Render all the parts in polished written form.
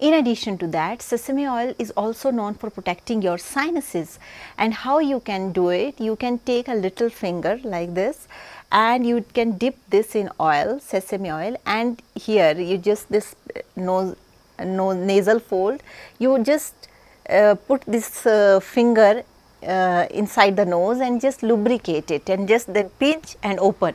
In addition to that, sesame oil is also known for protecting your sinuses. And how you can do it? You can take a little finger like this and you can dip this in oil, sesame oil, and here you just this nasal fold, you just put this finger inside the nose and just lubricate it and just then pinch and open.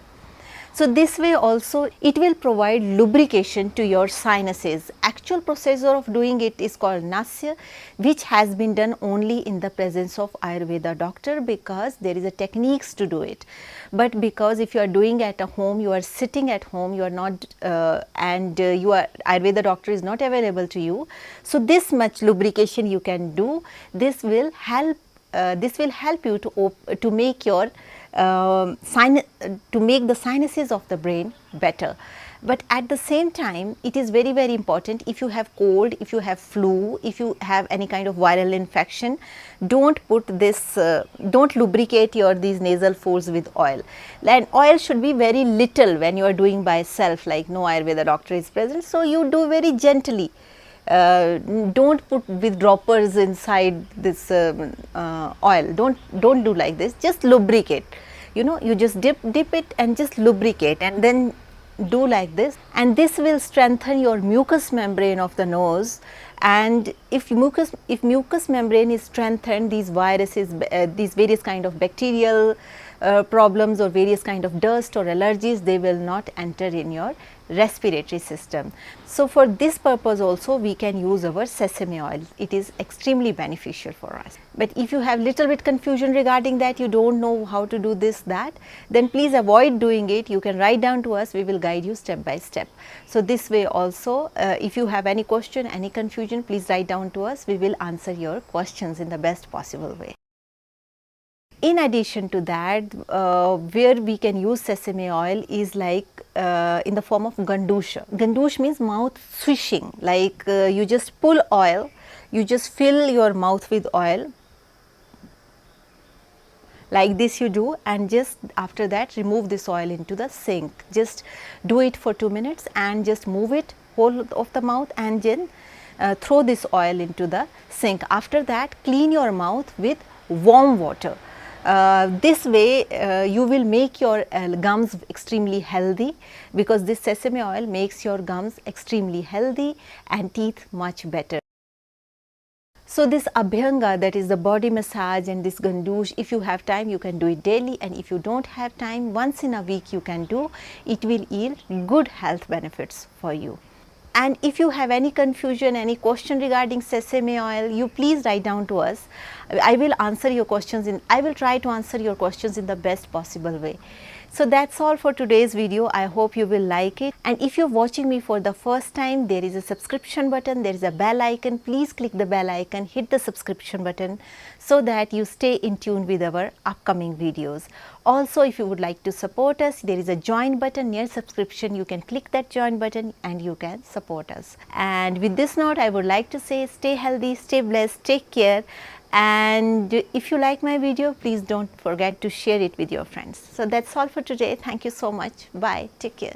So, this way also it will provide lubrication to your sinuses. Actual procedure of doing it is called nasal, which has been done only in the presence of Ayurveda doctor, because there is a techniques to do it. But because if you are doing at a home, you are sitting at home, you are not your Ayurveda doctor is not available to you. So, this much lubrication you can do. This will help you to make your to make the sinuses of the brain better. But at the same time, it is very, very important, if you have cold, if you have flu, if you have any kind of viral infection, don't put this, don't lubricate these nasal folds with oil. And oil should be very little when you are doing by self, like no Ayurveda doctor is present. So, you do very gently. Don't put with droppers inside this oil, don't do like this, just lubricate, you just dip it and just lubricate and then do like this, and this will strengthen your mucous membrane of the nose. And if mucous membrane is strengthened, these viruses, these various kind of bacterial problems or various kind of dust or allergies, they will not enter in your respiratory system. So, for this purpose also we can use our sesame oil. It is extremely beneficial for us. But if you have little bit confusion regarding that, you don't know how to do this, that, then please avoid doing it. You can write down to us, we will guide you step by step. So, this way also if you have any question, any confusion, please write down to us, we will answer your questions in the best possible way. In addition to that, where we can use sesame oil is like in the form of gandusha. Gandush means mouth swishing, like you just pull oil, you just fill your mouth with oil, like this you do, and just after that remove this oil into the sink. Just do it for 2 minutes and just move it whole of the mouth and then throw this oil into the sink. After that, clean your mouth with warm water. This way you will make your gums extremely healthy, because this sesame oil makes your gums extremely healthy and teeth much better. So, this abhyanga, that is the body massage, and this gandush, if you have time you can do it daily, and if you do not have time, once in a week you can do. It will yield good health benefits for you. And if you have any confusion, any question regarding sesame oil, you please write down to us. I will answer your questions I will try to answer your questions in the best possible way. So, that's all for today's video. I hope you will like it. And if you're watching me for the first time, there is a subscription button, there is a bell icon. Please click the bell icon, hit the subscription button so that you stay in tune with our upcoming videos. Also, if you would like to support us, there is a join button near subscription. You can click that join button and you can support us. And with this note, I would like to say, stay healthy, stay blessed, take care. And if you like my video, please don't forget to share it with your friends. So, that's all for today. Thank you so much. Bye. Take care.